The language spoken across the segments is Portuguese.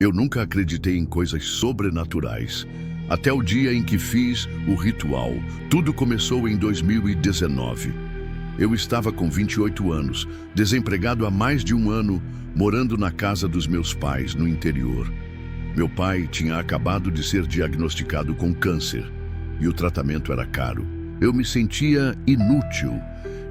Eu nunca acreditei em coisas sobrenaturais. Até o dia em que fiz o ritual. Tudo começou em 2019. Eu estava com 28 anos, desempregado há mais de um ano, morando na casa dos meus pais, no interior. Meu pai tinha acabado de ser diagnosticado com câncer e o tratamento era caro. Eu me sentia inútil.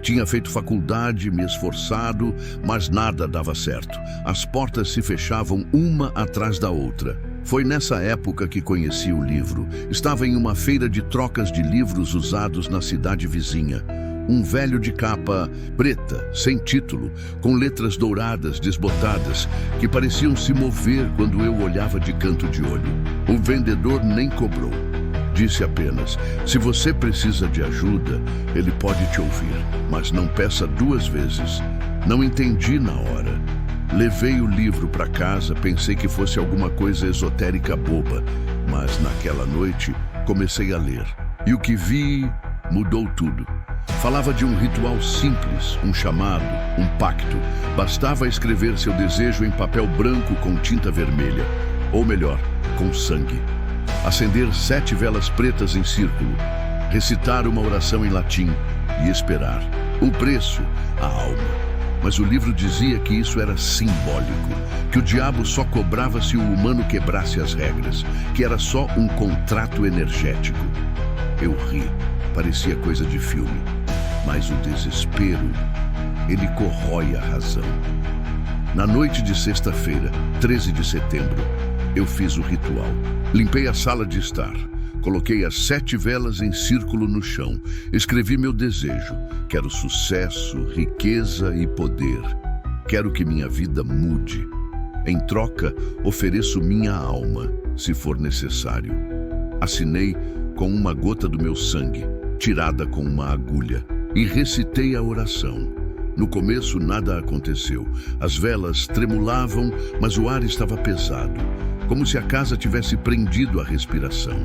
Tinha feito faculdade, me esforçado, mas nada dava certo. As portas se fechavam uma atrás da outra. Foi nessa época que conheci o livro. Estava em uma feira de trocas de livros usados na cidade vizinha. Um velho de capa preta, sem título, com letras douradas desbotadas, que pareciam se mover quando eu olhava de canto de olho. O vendedor nem cobrou. Disse apenas: se você precisa de ajuda, ele pode te ouvir, mas não peça duas vezes. Não entendi na hora. Levei o livro para casa, pensei que fosse alguma coisa esotérica boba, mas naquela noite comecei a ler. E o que vi mudou tudo. Falava de um ritual simples, um chamado, um pacto. Bastava escrever seu desejo em papel branco com tinta vermelha, ou melhor, com sangue. Acender 7 velas pretas em círculo, recitar uma oração em latim e esperar. O preço, a alma. Mas o livro dizia que isso era simbólico, que o diabo só cobrava se o humano quebrasse as regras, que era só um contrato energético. Eu ri, parecia coisa de filme, mas o desespero, ele corrói a razão. Na noite de sexta-feira, 13 de setembro, eu fiz o ritual. Limpei a sala de estar. Coloquei as 7 velas em círculo no chão. Escrevi meu desejo. Quero sucesso, riqueza e poder. Quero que minha vida mude. Em troca, ofereço minha alma, se for necessário. Assinei com uma gota do meu sangue, tirada com uma agulha, e recitei a oração. No começo, nada aconteceu. As velas tremulavam, mas o ar estava pesado, como se a casa tivesse prendido a respiração.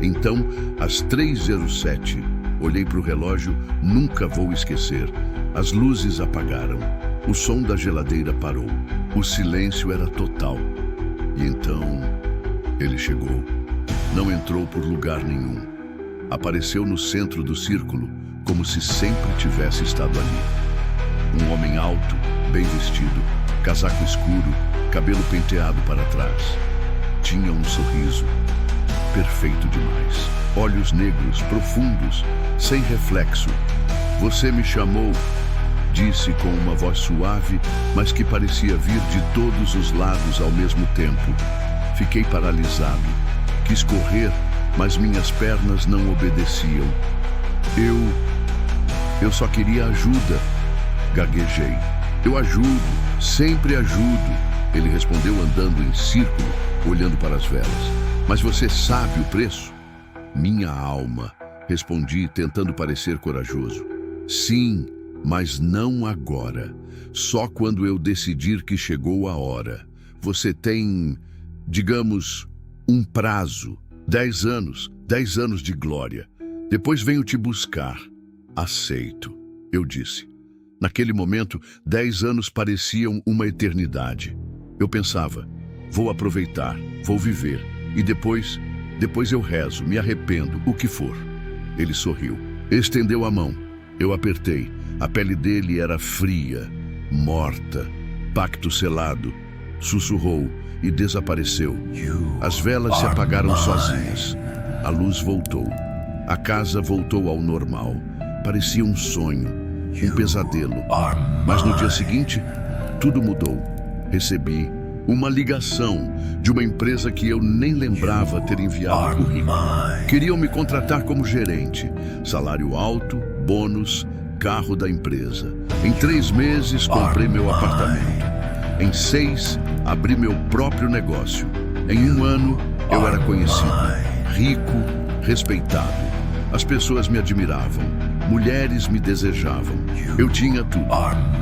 Então, às 3h07, olhei para o relógio, nunca vou esquecer. As luzes apagaram, o som da geladeira parou, o silêncio era total. E então, ele chegou. Não entrou por lugar nenhum. Apareceu no centro do círculo, como se sempre tivesse estado ali. Um homem alto, bem vestido, casaco escuro, cabelo penteado para trás. Tinha um sorriso perfeito demais. Olhos negros, profundos, sem reflexo. Você me chamou, disse com uma voz suave, mas que parecia vir de todos os lados ao mesmo tempo. Fiquei paralisado. Quis correr, mas minhas pernas não obedeciam. Eu só queria ajuda. Gaguejei. Eu ajudo, sempre ajudo. Ele respondeu andando em círculo, olhando para as velas. Mas você sabe o preço? Minha alma, respondi, tentando parecer corajoso. Sim, mas não agora. Só quando eu decidir que chegou a hora. Você tem, digamos, um prazo. 10 anos, 10 anos de glória. Depois venho te buscar. Aceito, eu disse. Naquele momento, 10 anos pareciam uma eternidade. Eu pensava, vou aproveitar, vou viver. E depois eu rezo, me arrependo, o que for. Ele sorriu, estendeu a mão. Eu apertei. A pele dele era fria, morta. Pacto selado. Sussurrou e desapareceu. As velas se apagaram sozinhas. A luz voltou. A casa voltou ao normal. Parecia um sonho, um pesadelo. Mas no dia seguinte, tudo mudou. Recebi uma ligação de uma empresa que eu nem lembrava ter enviado currículo. Queriam me contratar como gerente. Salário alto, bônus, carro da empresa. Em 3 meses, comprei meu apartamento. Em 6, abri meu próprio negócio. Em 1 ano, eu era conhecido, rico, respeitado. As pessoas me admiravam. Mulheres me desejavam. Eu tinha tudo.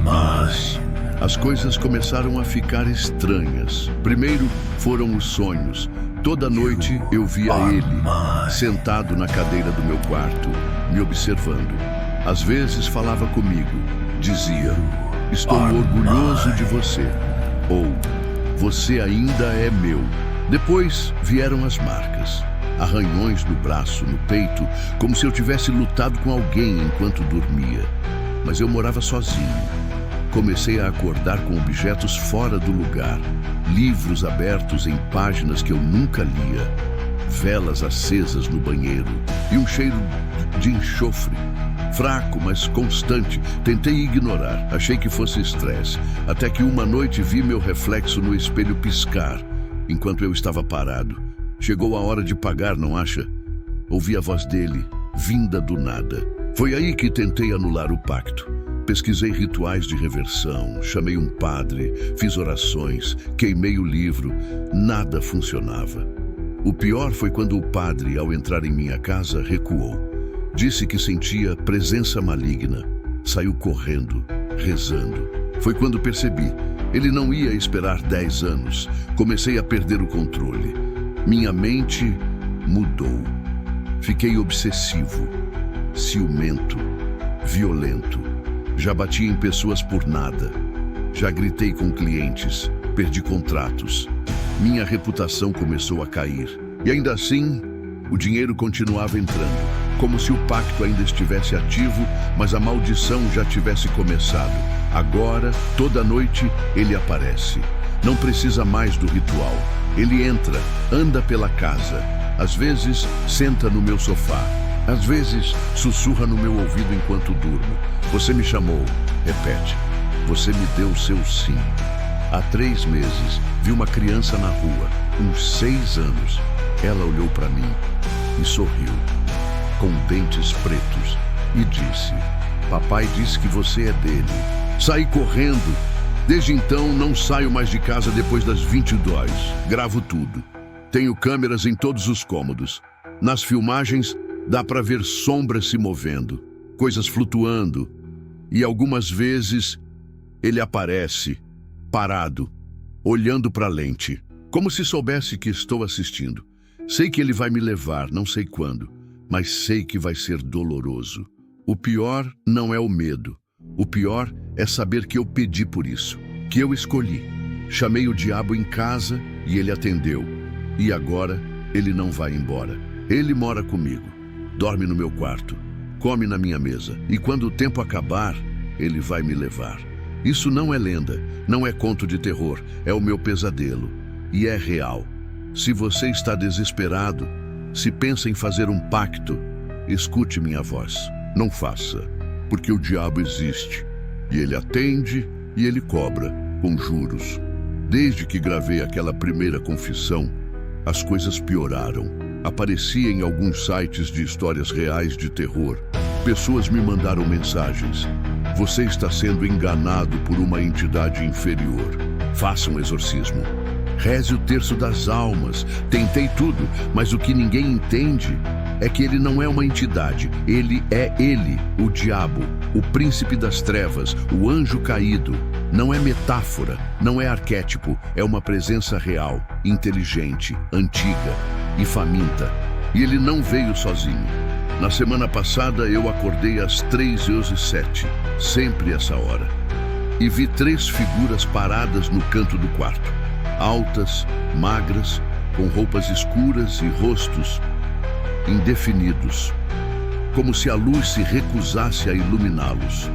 Mas as coisas começaram a ficar estranhas. Primeiro foram os sonhos. Toda noite eu via ele, sentado na cadeira do meu quarto, me observando. Às vezes falava comigo. Dizia, estou orgulhoso de você. Ou, Você ainda é meu. Depois vieram as marcas. Arranhões no braço, no peito, como se eu tivesse lutado com alguém enquanto dormia. Mas eu morava sozinho. Comecei a acordar com objetos fora do lugar, livros abertos em páginas que eu nunca lia, velas acesas no banheiro e um cheiro de enxofre. Fraco, mas constante. Tentei ignorar, achei que fosse estresse, até que uma noite vi meu reflexo no espelho piscar, enquanto eu estava parado. Chegou a hora de pagar, não acha? Ouvi a voz dele, vinda do nada. Foi aí que tentei anular o pacto. Pesquisei rituais de reversão, chamei um padre, fiz orações, queimei o livro. Nada funcionava. O pior foi quando o padre, ao entrar em minha casa, recuou. Disse que sentia presença maligna. Saiu correndo, rezando. Foi quando percebi. Ele não ia esperar 10 anos. Comecei a perder o controle. Minha mente mudou. Fiquei obsessivo, ciumento, violento. Já bati em pessoas por nada. Já gritei com clientes. Perdi contratos. Minha reputação começou a cair. E ainda assim, o dinheiro continuava entrando. Como se o pacto ainda estivesse ativo, mas a maldição já tivesse começado. Agora, toda noite, ele aparece. Não precisa mais do ritual. Ele entra, anda pela casa. Às vezes, senta no meu sofá. Às vezes, sussurra no meu ouvido enquanto durmo. Você me chamou. Repete. Você me deu seu sim. Há 3 meses, vi uma criança na rua, uns 6 anos. Ela olhou para mim e sorriu, com dentes pretos, e disse: papai disse que você é dele. Saí correndo. Desde então, não saio mais de casa depois das 22. Gravo tudo. Tenho câmeras em todos os cômodos. Nas filmagens, dá para ver sombras se movendo, coisas flutuando. E algumas vezes, ele aparece, parado, olhando para a lente, como se soubesse que estou assistindo. Sei que ele vai me levar, não sei quando, mas sei que vai ser doloroso. O pior não é o medo. O pior é saber que eu pedi por isso, que eu escolhi. Chamei o diabo em casa e ele atendeu. E agora ele não vai embora. Ele mora comigo, dorme no meu quarto, come na minha mesa. E quando o tempo acabar, ele vai me levar. Isso não é lenda, não é conto de terror, é o meu pesadelo. E é real. Se você está desesperado, se pensa em fazer um pacto, escute minha voz. Não faça, porque o diabo existe. E ele atende e ele cobra, com juros. Desde que gravei aquela primeira confissão, as coisas pioraram. Aparecia em alguns sites de histórias reais de terror. Pessoas me mandaram mensagens. Você está sendo enganado por uma entidade inferior. Faça um exorcismo. Reze o terço das almas. Tentei tudo, mas o que ninguém entende é que ele não é uma entidade. Ele é ele, o diabo, o príncipe das trevas, o anjo caído. Não é metáfora, não é arquétipo, é uma presença real, inteligente, antiga e faminta. E ele não veio sozinho. Na semana passada eu acordei às 3h07, sempre essa hora, e vi 3 figuras paradas no canto do quarto. Altas, magras, com roupas escuras e rostos indefinidos, como se a luz se recusasse a iluminá-los.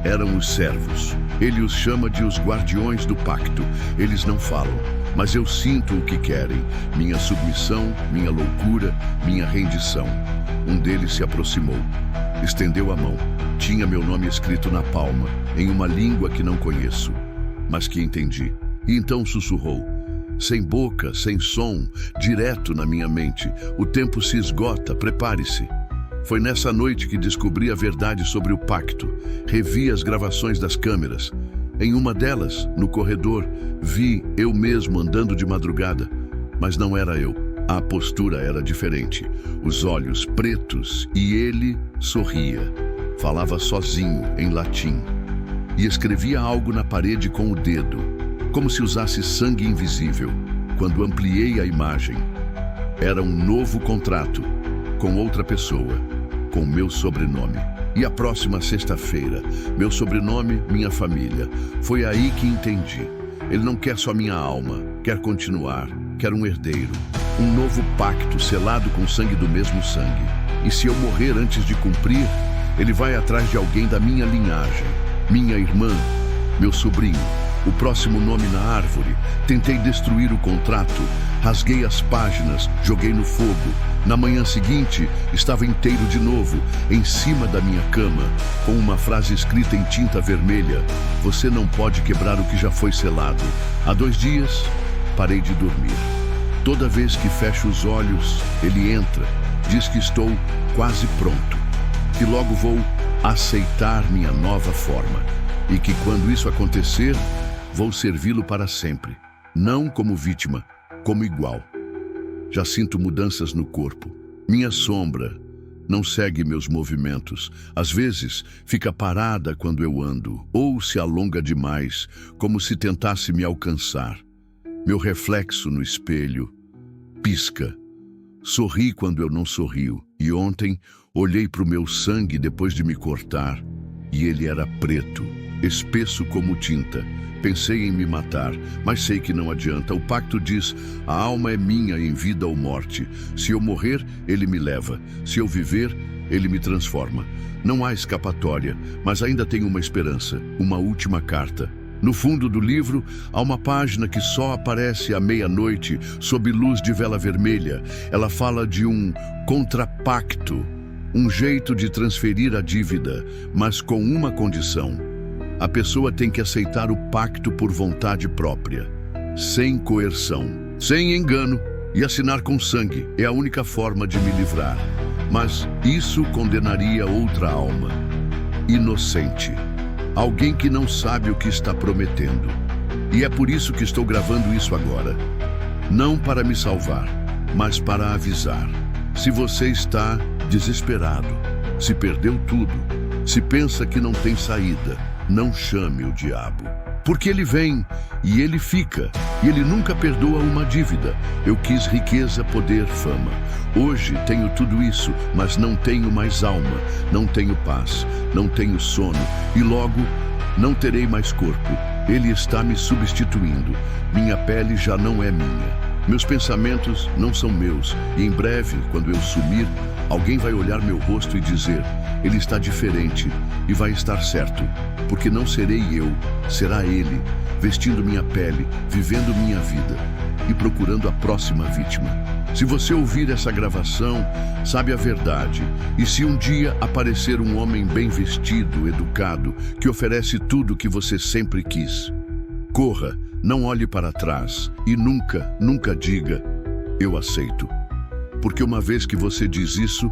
Eram os servos. Ele os chama de os guardiões do pacto. Eles não falam, mas eu sinto o que querem. Minha submissão, minha loucura, minha rendição. Um deles se aproximou, estendeu a mão. Tinha meu nome escrito na palma, em uma língua que não conheço, mas que entendi. E então sussurrou, sem boca, sem som, direto na minha mente. O tempo se esgota, prepare-se. Foi nessa noite que descobri a verdade sobre o pacto. Revi as gravações das câmeras. Em uma delas, no corredor, vi eu mesmo andando de madrugada. Mas não era eu. A postura era diferente. Os olhos pretos e ele sorria. Falava sozinho, em latim. E escrevia algo na parede com o dedo, como se usasse sangue invisível. Quando ampliei a imagem, era um novo contrato, com outra pessoa, com meu sobrenome. E a próxima sexta-feira, meu sobrenome, minha família. Foi aí que entendi. Ele não quer só minha alma, quer continuar, quer um herdeiro. Um novo pacto selado com sangue do mesmo sangue. E se eu morrer antes de cumprir, ele vai atrás de alguém da minha linhagem. Minha irmã, meu sobrinho, o próximo nome na árvore. Tentei destruir o contrato, rasguei as páginas, joguei no fogo. Na manhã seguinte, estava inteiro de novo, em cima da minha cama, com uma frase escrita em tinta vermelha: você não pode quebrar o que já foi selado. Há 2 dias, parei de dormir. Toda vez que fecho os olhos, ele entra, diz que estou quase pronto, que logo vou aceitar minha nova forma e que quando isso acontecer, vou servi-lo para sempre, não como vítima, como igual. Já sinto mudanças no corpo. Minha sombra não segue meus movimentos. Às vezes, fica parada quando eu ando, ou se alonga demais, como se tentasse me alcançar. Meu reflexo no espelho pisca. Sorri quando eu não sorrio. E ontem, olhei para o meu sangue depois de me cortar, e ele era preto, espesso como tinta. Pensei em me matar, mas sei que não adianta. O pacto diz: a alma é minha em vida ou morte. Se eu morrer, ele me leva. Se eu viver, ele me transforma. Não há escapatória, mas ainda tenho uma esperança, uma última carta. No fundo do livro, há uma página que só aparece à meia-noite, sob luz de vela vermelha. Ela fala de um contrapacto, um jeito de transferir a dívida, mas com uma condição. A pessoa tem que aceitar o pacto por vontade própria, sem coerção, sem engano, e assinar com sangue. É a única forma de me livrar. Mas isso condenaria outra alma, inocente, alguém que não sabe o que está prometendo. E é por isso que estou gravando isso agora. Não para me salvar, mas para avisar. Se você está desesperado, se perdeu tudo, se pensa que não tem saída, não chame o diabo, porque ele vem e ele fica, e ele nunca perdoa uma dívida. Eu quis riqueza, poder, fama. Hoje tenho tudo isso, mas não tenho mais alma, não tenho paz, não tenho sono, e logo não terei mais corpo. Ele está me substituindo. Minha pele já não é minha. Meus pensamentos não são meus, e em breve, quando eu sumir, alguém vai olhar meu rosto e dizer: ele está diferente, e vai estar certo, porque não serei eu, será ele, vestindo minha pele, vivendo minha vida e procurando a próxima vítima. Se você ouvir essa gravação, sabe a verdade. E se um dia aparecer um homem bem vestido, educado, que oferece tudo o que você sempre quis, corra, não olhe para trás e nunca, nunca diga: eu aceito. Porque uma vez que você diz isso,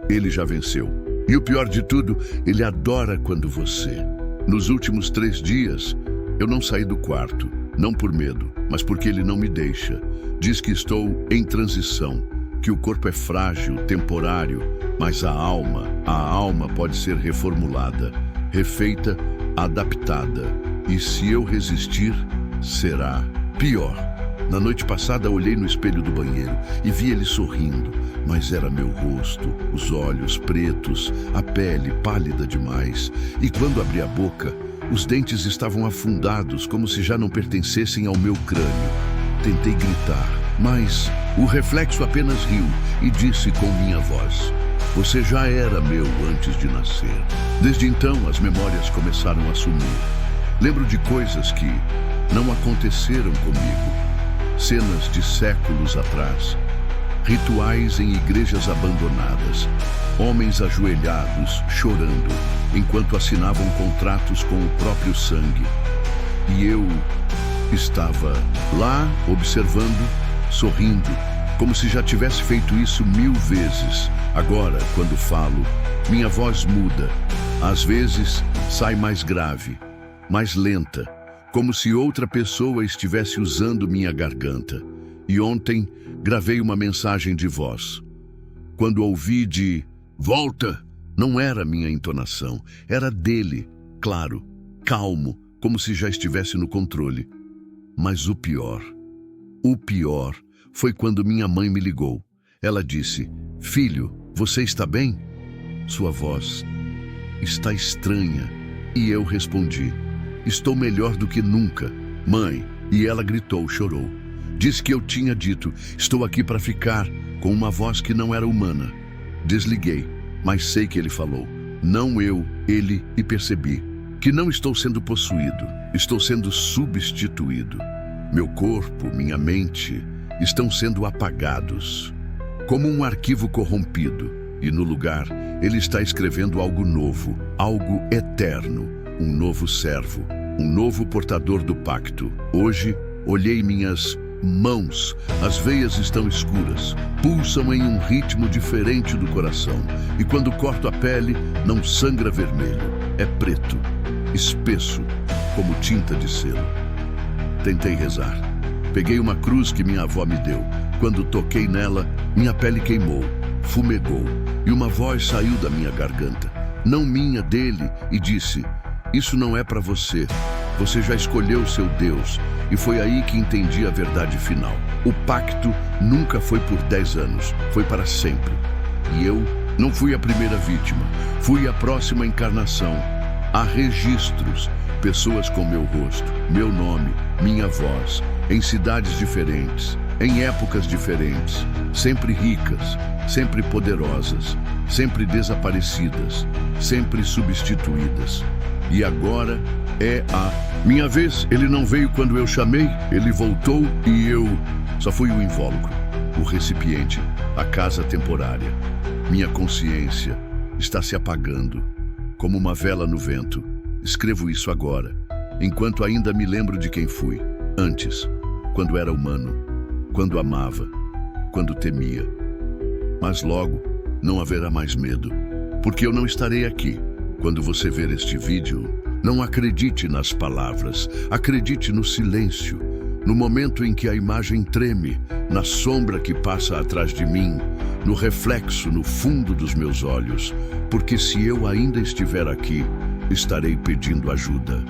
ele já venceu. E o pior de tudo, ele adora quando você... Nos últimos 3 dias, eu não saí do quarto, não por medo, mas porque ele não me deixa. Diz que estou em transição, que o corpo é frágil, temporário, mas a alma pode ser reformulada, refeita, adaptada. E se eu resistir, será pior. Na noite passada, olhei no espelho do banheiro e vi ele sorrindo, mas era meu rosto, os olhos pretos, a pele pálida demais. E quando abri a boca, os dentes estavam afundados, como se já não pertencessem ao meu crânio. Tentei gritar, mas o reflexo apenas riu e disse com minha voz: você já era meu antes de nascer. Desde então, as memórias começaram a sumir. Lembro de coisas que não aconteceram comigo. Cenas de séculos atrás, rituais em igrejas abandonadas, homens ajoelhados, chorando, enquanto assinavam contratos com o próprio sangue. E eu estava lá, observando, sorrindo, como se já tivesse feito isso 1000 vezes. Agora, quando falo, minha voz muda. Às vezes, sai mais grave, mais lenta, como se outra pessoa estivesse usando minha garganta. E ontem, gravei uma mensagem de voz. Quando ouvi de volta, não era minha entonação, era dele, claro, calmo, como se já estivesse no controle. Mas o pior foi quando minha mãe me ligou. Ela disse: filho, você está bem? Sua voz está estranha. E eu respondi: estou melhor do que nunca. Mãe, E ela gritou, chorou. Disse que eu tinha dito, estou aqui para ficar, com uma voz que não era humana. Desliguei, mas sei que ele falou. Não eu, ele, e percebi que não estou sendo possuído, estou sendo substituído. Meu corpo, minha mente, estão sendo apagados, como um arquivo corrompido, e no lugar, ele está escrevendo algo novo, algo eterno, um novo servo, um novo portador do pacto. Hoje, olhei minhas mãos, as veias estão escuras, pulsam em um ritmo diferente do coração, e quando corto a pele, não sangra vermelho, é preto, espesso, como tinta de selo. Tentei rezar. Peguei uma cruz que minha avó me deu. Quando toquei nela, minha pele queimou, fumegou, e uma voz saiu da minha garganta, não minha, dele, e disse: isso não é para você. Você já escolheu seu Deus. E foi aí que entendi a verdade final. O pacto nunca foi por 10 anos, foi para sempre. E eu não fui a primeira vítima, fui a próxima encarnação. Há registros, pessoas com meu rosto, meu nome, minha voz, em cidades diferentes, em épocas diferentes, sempre ricas, sempre poderosas, sempre desaparecidas, sempre substituídas. E agora é a minha vez. Ele não veio quando eu chamei, ele voltou e eu só fui o invólucro, o recipiente, a casa temporária. Minha consciência está se apagando, como uma vela no vento. Escrevo isso agora, enquanto ainda me lembro de quem fui, antes, quando era humano, quando amava, quando temia. Mas logo não haverá mais medo, porque eu não estarei aqui. Quando você ver este vídeo, não acredite nas palavras, acredite no silêncio, no momento em que a imagem treme, na sombra que passa atrás de mim, no reflexo no fundo dos meus olhos, porque se eu ainda estiver aqui, estarei pedindo ajuda.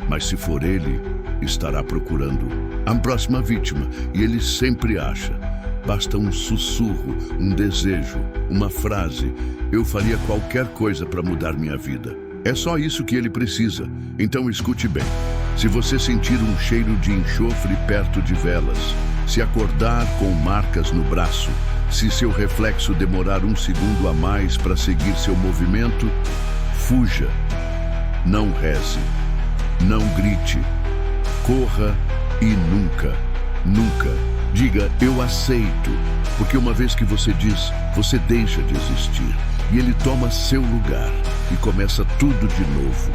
Mas se for ele, estará procurando a próxima vítima, e ele sempre acha. Basta um sussurro, um desejo, uma frase. Eu faria qualquer coisa para mudar minha vida. É só isso que ele precisa. Então escute bem. Se você sentir um cheiro de enxofre perto de velas, se acordar com marcas no braço, se seu reflexo demorar um segundo a mais para seguir seu movimento, fuja. Não reze. Não grite. Corra e nunca, nunca diga eu aceito, porque uma vez que você diz, você deixa de existir e ele toma seu lugar e começa tudo de novo.